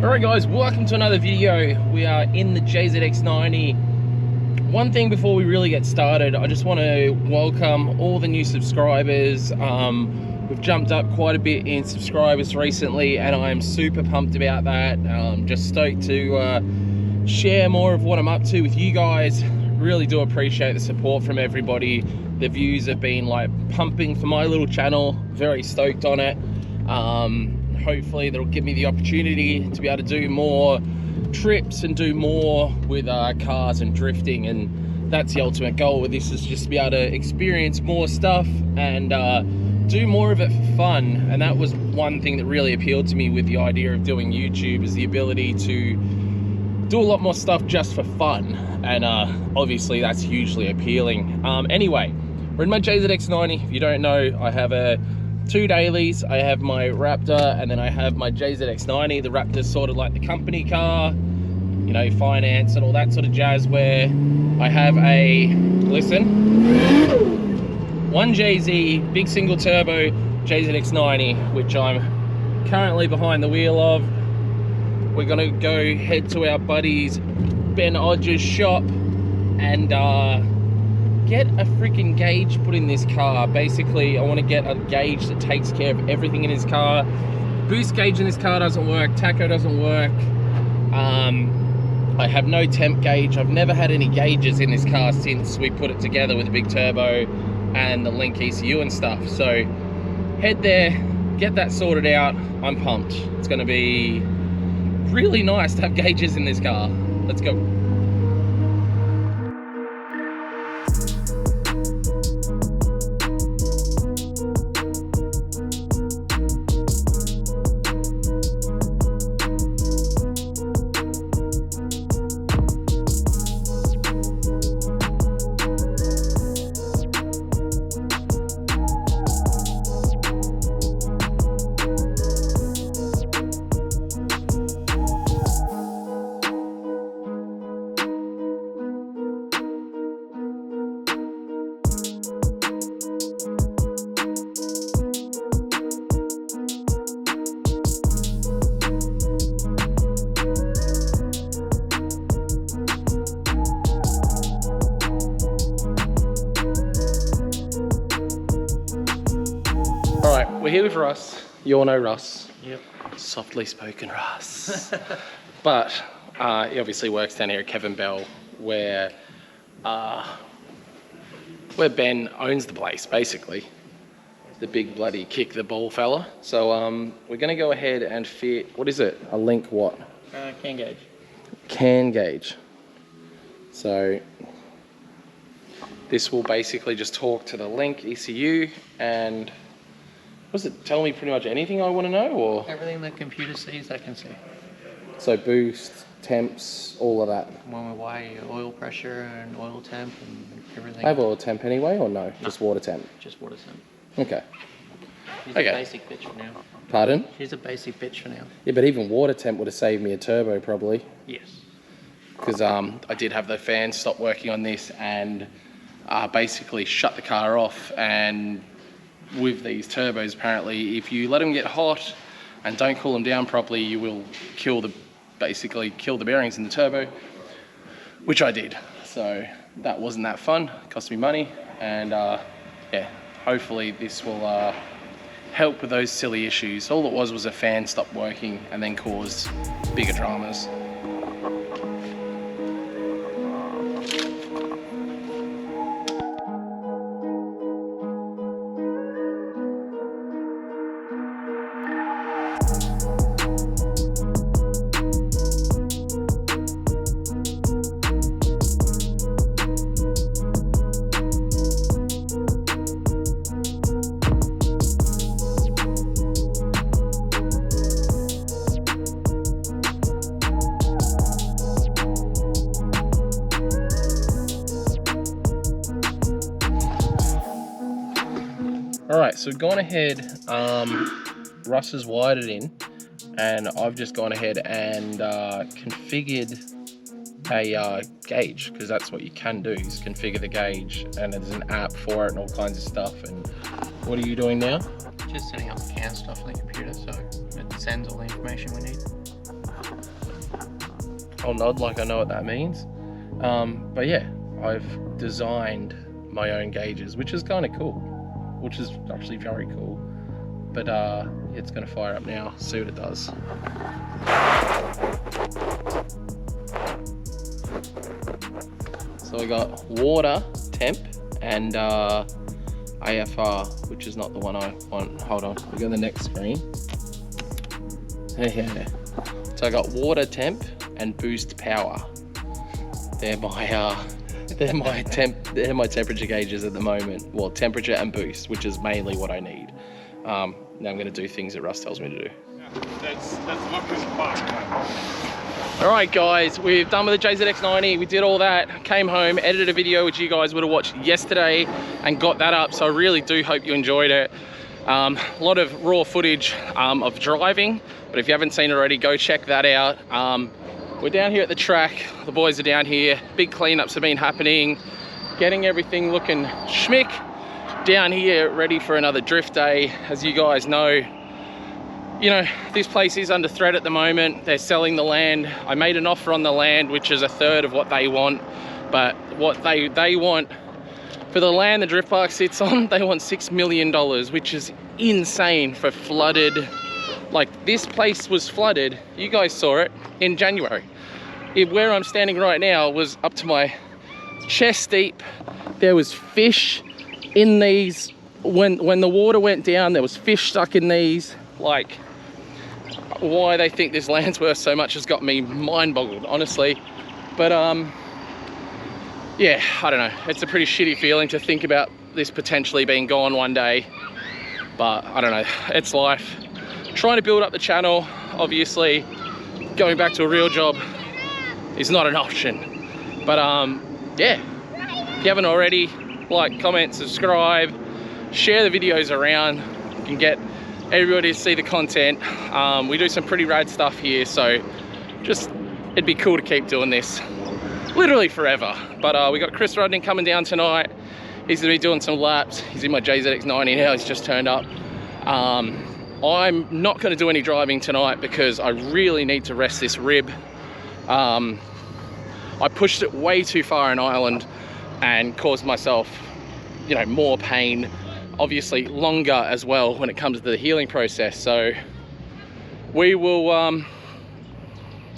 Alright guys, welcome to another video. We are in the JZX90. One thing before we really get started, I just want to welcome all the new subscribers. We've jumped up quite a bit in subscribers recently and I'm super pumped about that. Just stoked to share more of what I'm up to with you guys. Really do appreciate the support from everybody. The views have been like pumping for my little channel. Very stoked on it. Hopefully that'll give me the opportunity to be able to do more trips and do more with cars and drifting, and that's the ultimate goal with this, is just to be able to experience more stuff and do more of it for fun. And that was one thing that really appealed to me with the idea of doing YouTube, is the ability to do a lot more stuff just for fun, and obviously that's hugely appealing. Anyway, we're in my JZX90. If you don't know, I have two dailies. I have my Raptor and then I have my JZX90. The Raptor's sort of like the company car, you know, finance and all that sort of jazz, where I have a, listen, 1JZ big single turbo JZX90, which I'm currently behind the wheel of. We're gonna go head to our buddy's Ben Odger's shop and get a freaking gauge put in this car. Basically, I want to get a gauge that takes care of everything in his car. Boost gauge in this car doesn't work, tacho doesn't work. I have no temp gauge. I've never had any gauges in this car since we put it together with the big turbo and the Link ECU and stuff. So head there, get that sorted out. I'm pumped. It's going to be really nice to have gauges in this car. Let's go. Alright, we're here with Russ. You all know Russ. Yep. Softly spoken Russ. But he obviously works down here at Kevin Bell, where Ben owns the place, basically. The big bloody kick the ball fella. So we're gonna go ahead and fit, what is it? A Link what? Can gauge. Can gauge. So this will basically just talk to the Link ECU and does it tell me pretty much anything I want to know, or? Everything the computer sees, I can see. So boost, temps, all of that. When we wire your oil pressure and oil temp and everything. I have oil temp anyway, or no? Just water temp? Just water temp. Okay. Here's Okay. a basic pitch for now. Pardon? Here's a basic pitch for now. Yeah, but even water temp would have saved me a turbo probably. Yes. Because I did have the fans stop working on this and basically shut the car off. And with these turbos, apparently, if you let them get hot and don't cool them down properly, you will basically kill the bearings in the turbo, which I did. So that wasn't that fun. It cost me money, and yeah, hopefully this will help with those silly issues. All it was a fan stopped working and then caused bigger dramas. Alright, so we've gone ahead, Russ has wired it in, and I've just gone ahead and configured a gauge, because that's what you can do, is configure the gauge, and there's an app for it and all kinds of stuff. And what are you doing now? Just setting up the CAN stuff on the computer so it sends all the information we need. I'll nod like I know what that means. But yeah, I've designed my own gauges, which is kind of cool, which is actually very cool. But it's gonna fire up now, see what it does. So I got water temp and AFR, which is not the one I want. Hold on, we go to the next screen. Yeah. So I got water temp and boost power. They're my temperature gauges at the moment. Well, temperature and boost, which is mainly what I need. Now I'm going to do things that Russ tells me to do. That's looking fun. All right, guys, we've done with the JZX90. We did all that, came home, edited a video which you guys would have watched yesterday, and got that up. So I really do hope you enjoyed it. A lot of raw footage of driving, but if you haven't seen it already, go check that out. We're down here at the track. The boys are down here. Big cleanups have been happening, getting everything looking schmick. Down here, ready for another drift day. As you guys know, you know, this place is under threat at the moment. They're selling the land. I made an offer on the land, which is a third of what they want. But what they want for the land the drift park sits on, they want $6 million, which is insane for flooded. Like, this place was flooded. You guys saw it in January. Where I'm standing right now was up to my chest deep. There was fish in these. When the water went down, there was fish stuck in these. Like, why they think this land's worth so much has got me mind boggled, honestly. But yeah, I don't know. It's a pretty shitty feeling to think about this potentially being gone one day. But I don't know, it's life. Trying to build up the channel, obviously. Going back to a real job is not an option. But yeah, if you haven't already, like, comment, subscribe, share the videos around. You can get everybody to see the content. We do some pretty rad stuff here, so just, it'd be cool to keep doing this literally forever. But we got Chris Rudnick coming down tonight. He's gonna be doing some laps. He's in my JZX90 now, he's just turned up. I'm not gonna do any driving tonight because I really need to rest this rib. I pushed it way too far in Ireland and caused myself, you know, more pain, obviously longer as well when it comes to the healing process. So we will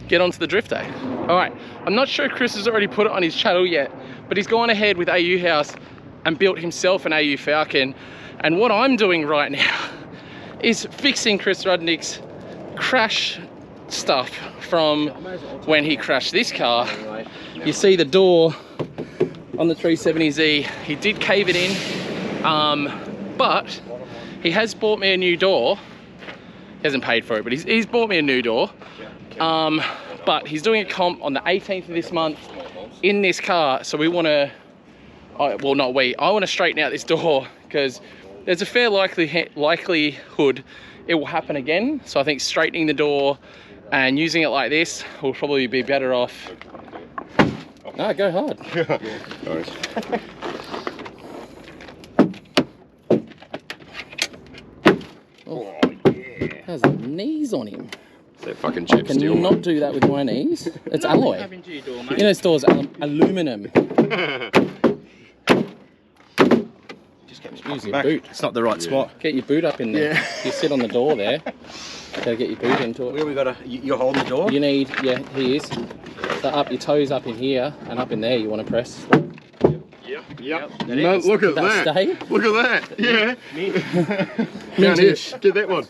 get onto the drift day. All right, I'm not sure Chris has already put it on his channel yet, but he's gone ahead with AU House and built himself an AU Falcon. And what I'm doing right now is fixing Chris Rudnick's crash stuff from when he crashed this car. You see the door on the 370Z, he did cave it in, but he has bought me a new door. He hasn't paid for it, but he's bought me a new door. But he's doing a comp on the 18th of this month in this car, so we want to, well, not we, I want to straighten out this door because there's a fair likelihood it will happen again. So I think straightening the door and using it like this will probably be better off. No, go hard. Nice. Oh, yeah. Has the knees on him. That fucking chip Can steel, you not mate. do that with my knees? It's alloy. You know, this door's aluminum. Use your boot. It's not the right spot. Get your boot up in there. Yeah. You sit on the door there. Gotta get your boot into it. Where we gotta, you're holding the door? You need, yeah, he is. So up your toes up in here and up in there you want to press. Yep. No, look at that. Stay? Look at that. Yeah. Down here. Mintish. Get that one.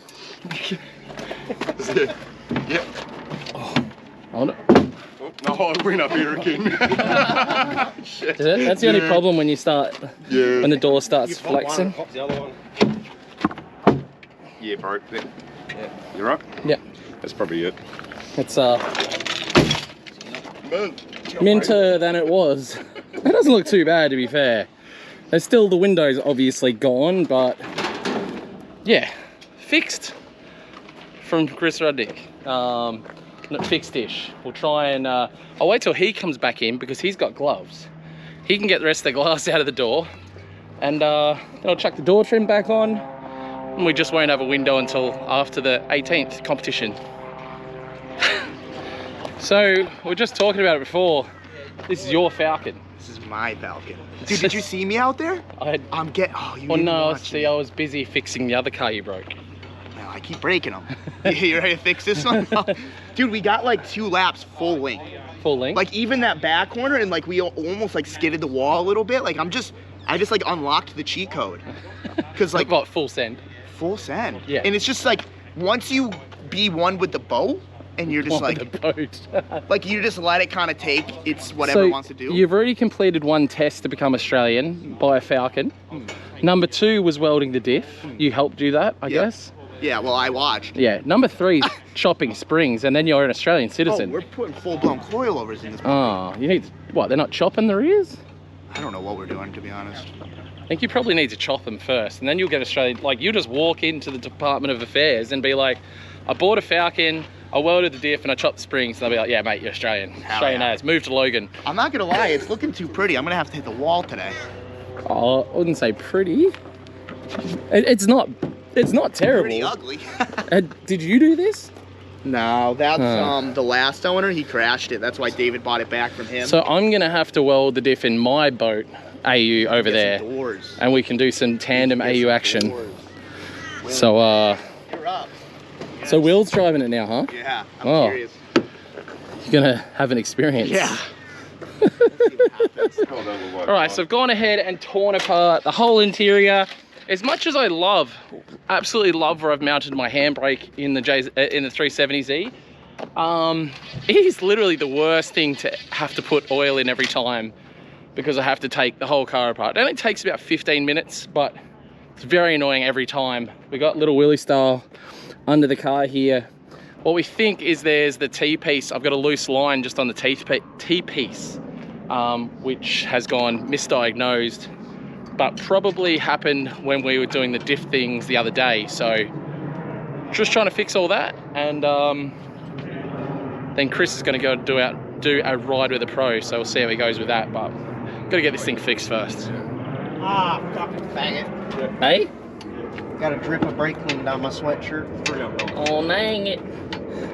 Yep. Hold it. Oh, I went up here again. Shit. Is it? That's the only problem when you start, when the door starts flexing. Pop the other one. Yeah, bro. Yeah. You're up? Yeah. That's probably it. It's minter than it was. It doesn't look too bad, to be fair. There's still the windows obviously gone, but yeah, fixed from Chris Rudnick. Not fixed-ish. We'll try and I'll wait till he comes back in because he's got gloves. He can get the rest of the glass out of the door, and then I'll chuck the door trim back on, and we just won't have a window until after the 18th competition. So we're just talking about it before. This is your Falcon. This is my Falcon. Dude, did you see me out there? I'm getting. Oh, you. Well, didn't no, watch see, me. I was busy fixing the other car you broke. No, I keep breaking them. You ready to fix this one? Dude, we got like 2 laps full length. Full length? Like even that back corner, and like we almost like skidded the wall a little bit. Like I just like unlocked the cheat code. Cause like what, full send? Full send. Yeah. And it's just like once you be one with the boat, and you're just One like with the boat. like you just let it kind of take its whatever it wants to do. You've already completed 1 test to become Australian by a Falcon. Number 2 was welding the diff. You helped do that, I guess. Yeah, well, I watched. Yeah. Number 3 is chopping springs, and then you're an Australian Oh, citizen. we're putting full-blown coilovers in this. Oh, you need what? They're not chopping the rears? I don't know what we're doing, to be honest. I think you probably need to chop them first, and then you'll get Australian. Like, you just walk into the Department of Affairs and be like, I bought a Falcon, I welded the diff, and I chopped the springs. And they'll be like, yeah, mate, you're Australian. Australian yeah. as. Move to Logan. I'm not gonna lie, it's looking too pretty. I'm gonna have to hit the wall today. Oh, I wouldn't say pretty. It's not terrible. Pretty ugly. Did you do this? No, that's the last owner. He crashed it. That's why David bought it back from him. So I'm gonna have to weld the diff in my boat, AU over there, Get some doors. and we can do some tandem Get AU some action. doors. So You're up. so Will's driving it now, huh? Yeah, I'm Oh. curious. You're gonna have an experience. Yeah. All right, so I've gone ahead and torn apart the whole interior. As much as I absolutely love where I've mounted my handbrake in the 370Z, it is literally the worst thing to have to put oil in every time because I have to take the whole car apart. It only takes about 15 minutes, but it's very annoying every time. We got little Willy style under the car here. What we think is there's the T-piece. I've got a loose line just on the T-piece, which has gone misdiagnosed, but probably happened when we were doing the diff things the other day. So just trying to fix all that, and then Chris is going to go do a ride with a pro, so we'll see how he goes with that, but got to get this thing fixed first. Ah, fucking faggot. Hey? Got a drip of brake clean down my sweatshirt. Oh, dang it.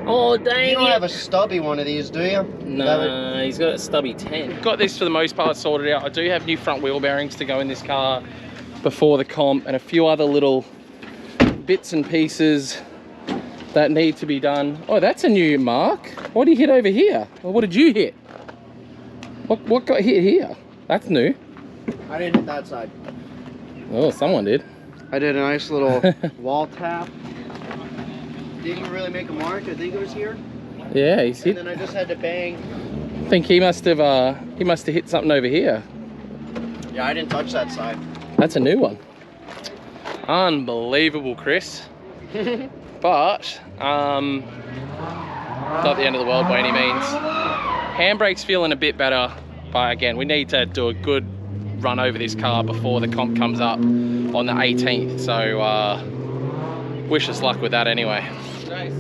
Oh, dang You don't it. have a stubby one of these, do you? No, he's got a stubby 10. Got this for the most part sorted out. I do have new front wheel bearings to go in this car before the comp, and a few other little bits and pieces that need to be done. Oh, that's a new mark. What did you hit over here? Or what did you hit? What got hit here? That's new. I didn't hit that side. Oh, someone did. I did a nice little wall tap. Didn't really make a mark. I think it was here. Yeah, he's hit. And then I just had to bang. I think he must have hit something over here. Yeah, I didn't touch that side. That's a new one. Unbelievable, Chris. But not the end of the world by any means. Handbrake's feeling a bit better, but again, we need to do a good run over this car before the comp comes up on the 18th. So wish us luck with that anyway. Nice.